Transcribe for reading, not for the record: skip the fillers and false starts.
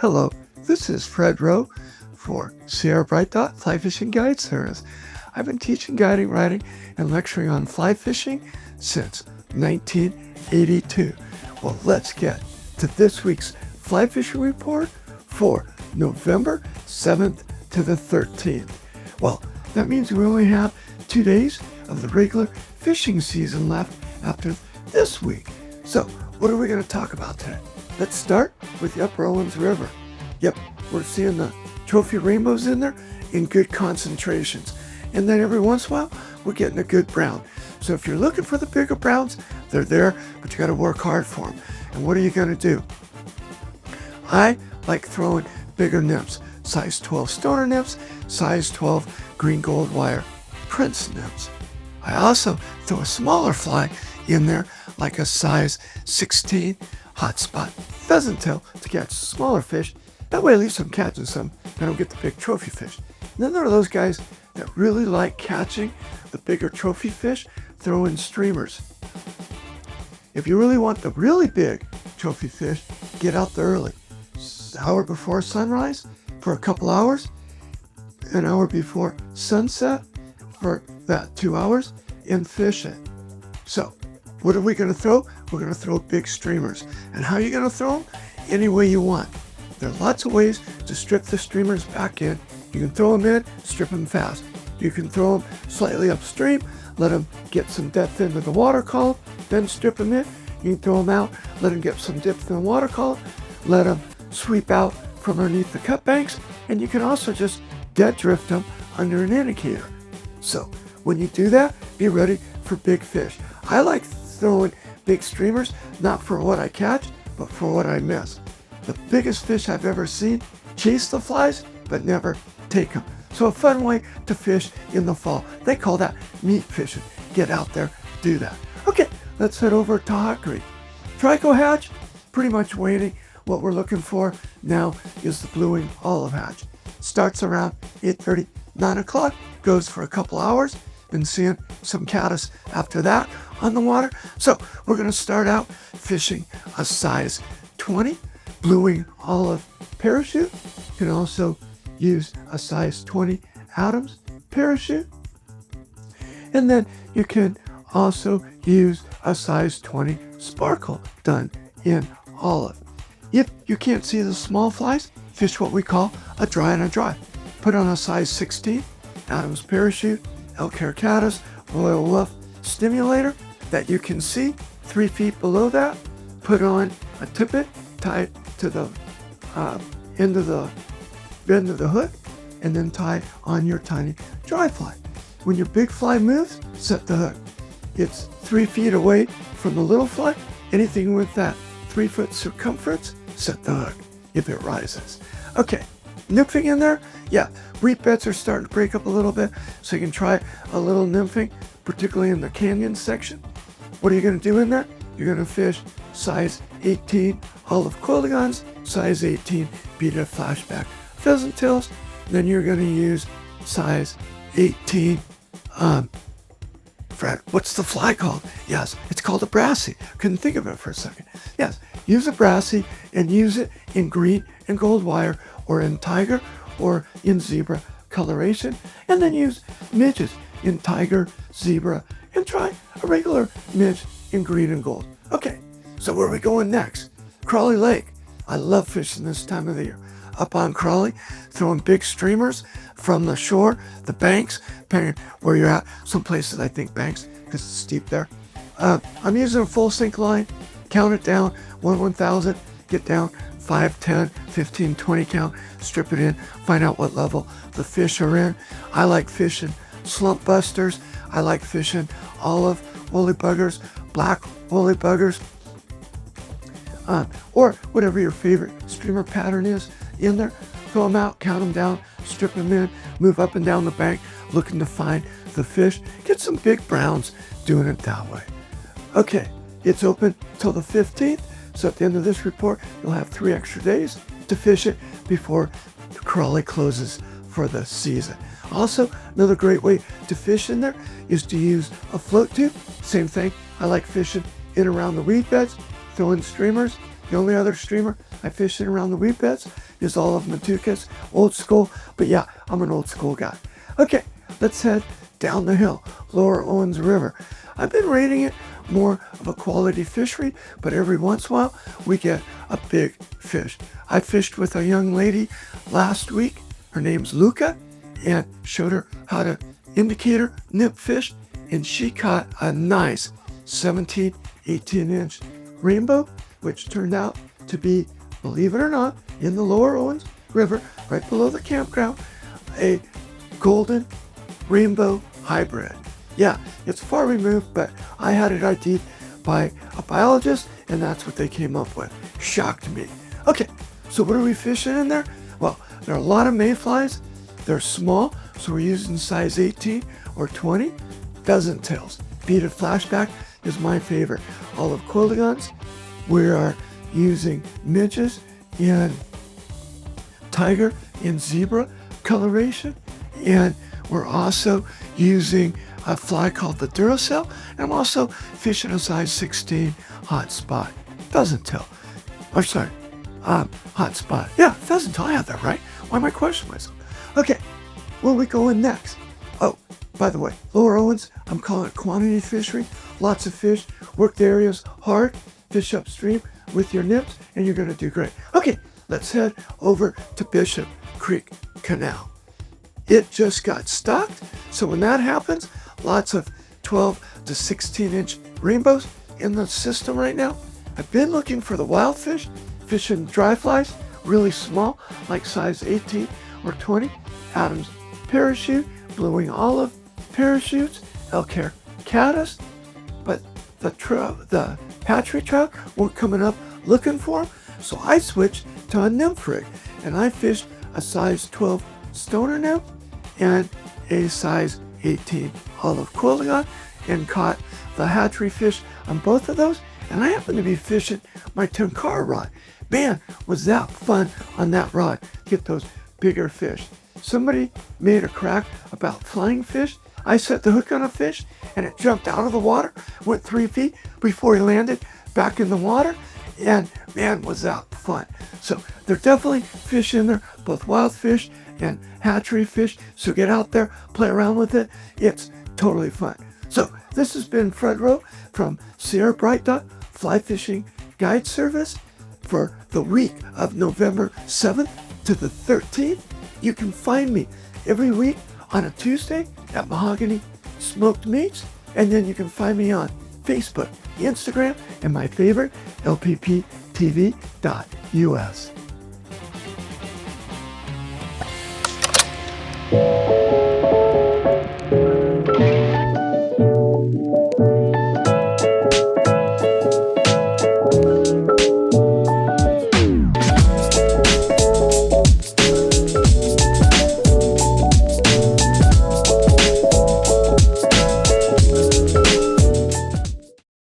Hello, this is Fred Rowe for Sierra Bright Dot Fly Fishing Guide Service. I've been teaching, guiding, writing, and lecturing on fly fishing since 1982. Well, let's get to this week's fly fishing report for November 7th to the 13th. Well, that means we only have 2 days of the regular fishing season left after this week. So, what are we going to talk about today? Let's start with the upper Owens River. Yep, we're seeing the trophy rainbows in there in good concentrations. And then every once in a while, we're getting a good brown. So if you're looking for the bigger browns, they're there, but you got to work hard for them. And what are you going to do? I like throwing bigger nymphs, size 12 stoner nymphs, size 12 green gold wire prince nymphs. I also throw a smaller fly in there, like a size 16 hotspot pheasant tail to catch smaller fish. That way at least I'm catching some. I don't get the big trophy fish. And then there are those guys that really like catching the bigger trophy fish, throw in streamers. If you really want the really big trophy fish, get out there early. Hour before sunrise for a couple hours, an hour before sunset for that 2 hours, and fish it. So, what are we going to throw? We're going to throw big streamers. And how are you going to throw them? Any way you want. There are lots of ways to strip the streamers back in. You can throw them in, strip them fast. You can throw them slightly upstream, let them get some depth into the water column, then strip them in. You can throw them out, let them get some depth in the water column, let them sweep out from underneath the cut banks, and you can also just dead drift them under an indicator. So when you do that, be ready for big fish. I like throwing big streamers, not for what I catch, but for what I miss. The biggest fish I've ever seen chase the flies, but never take them. So a fun way to fish in the fall. They call that meat fishing. Get out there, do that. Okay, let's head over to Hot Creek. Trico hatch, pretty much waiting. What we're looking for now is the blue-winged olive hatch. Starts around 8:30, 9 o'clock, goes for a couple hours. Been seeing some caddis after that on the water. So we're going to start out fishing a size 20 blue-winged olive parachute. You can also use a size 20 Adams parachute. And then you can also use a size 20 sparkle done in olive. If you can't see the small flies, fish what we call a dry and a dry. Put on a size 16 Adams parachute, elk hair caddis, royal wolf stimulator that you can see 3 feet below that. Put on a tippet, tie it to the end of the bend of the hook, and then tie on your tiny dry fly. When your big fly moves, set the hook. It's 3 feet away from the little fly. Anything with that 3 foot circumference, set the hook if it rises. Okay, nymphing in there? Yeah, reef beds are starting to break up a little bit, so you can try a little nymphing, particularly in the canyon section. What are you going to do in there? You're going to fish size 18 olive coelogons, size 18 beaded flashback pheasant tails. Then you're going to use size 18, Fred, what's the fly called? Yes, it's called a brassy. Couldn't think of it for a second. Yes, use a brassy and use it in green and gold wire, or in tiger, or in zebra coloration. And then use midges in tiger, zebra, and try a regular midge in green and gold. Okay, so where are we going next? Crawley Lake. I love fishing this time of the year. Up on Crawley, throwing big streamers from the shore, the banks, depending where you're at. Some places I think banks, because it's steep there. I'm using a full sink line. Count it down, 1/1000, get down 5, 10, 15, 20 count, strip it in, find out what level the fish are in. I like fishing slump busters. I like fishing olive woolly buggers, black woolly buggers, or whatever your favorite streamer pattern is in there. Throw them out, count them down, strip them in, move up and down the bank, looking to find the fish. Get some big browns doing it that way. Okay, it's open till the 15th, so at the end of this report, you'll have 3 extra days to fish it before Crawley closes for the season. Also, another great way to fish in there is to use a float tube. Same thing, I like fishing in around the weed beds, throw in streamers. The only other streamer I fish in around the weed beds, use all of Matukas, old school, but yeah, I'm an old school guy. Okay, let's head down the hill, lower Owens River. I've been rating it more of a quality fishery, but every once in a while we get a big fish. I fished with a young lady last week. Her name's Luca, and showed her how to indicator nip fish, and she caught a nice 17, 18-inch rainbow, which turned out to be, believe it or not, in the lower Owens River, right below the campground, a golden rainbow hybrid. Yeah, it's far removed, but I had it ID'd by a biologist, and that's what they came up with. Shocked me. Okay, so what are we fishing in there? Well, there are a lot of mayflies. They're small, so we're using size 18 or 20. Pheasant tails. Beaded flashback is my favorite. Olive quilligons. We are using midges in tiger and zebra coloration, and we're also using a fly called the Duracell, and I'm also fishing a size 16 hot spot pheasant tail. I'm sorry, hot spot. Yeah, pheasant tail. I had that right. Why am I questioning myself? Okay, where are we going next? Oh, by the way, Lower Owens, I'm calling it quantity fishery. Lots of fish, work the areas hard, fish upstream with your nips, and you're going to do great. Okay, let's head over to Bishop Creek Canal. It just got stocked, so when that happens, lots of 12 to 16-inch rainbows in the system right now. I've been looking for the wild fish, fishing dry flies, really small, like size 18 or 20, Adam's parachute, blue wing olive parachutes, elk hair caddis, but the hatchery trout weren't coming up looking for them, so I switched to a nymph rig, and I fished a size 12 stoner nymph and a size 18 olive quilligon, and caught the hatchery fish on both of those, and I happened to be fishing my Tenkara rod. Man, was that fun on that rod, get those bigger fish. Somebody made a crack about flying fish. I set the hook on a fish, and it jumped out of the water, went 3 feet before he landed back in the water, and man, was that fun. So there are definitely fish in there, both wild fish and hatchery fish, so get out there, play around with it. It's totally fun. So this has been Fred Rowe from Sierra Bright Dot Fly Fishing Guide Service for the week of November 7th to the 13th. You can find me every week on a Tuesday at Mahogany Smoked Meats, and then you can find me on Facebook, Instagram, and my favorite, lpptv.us.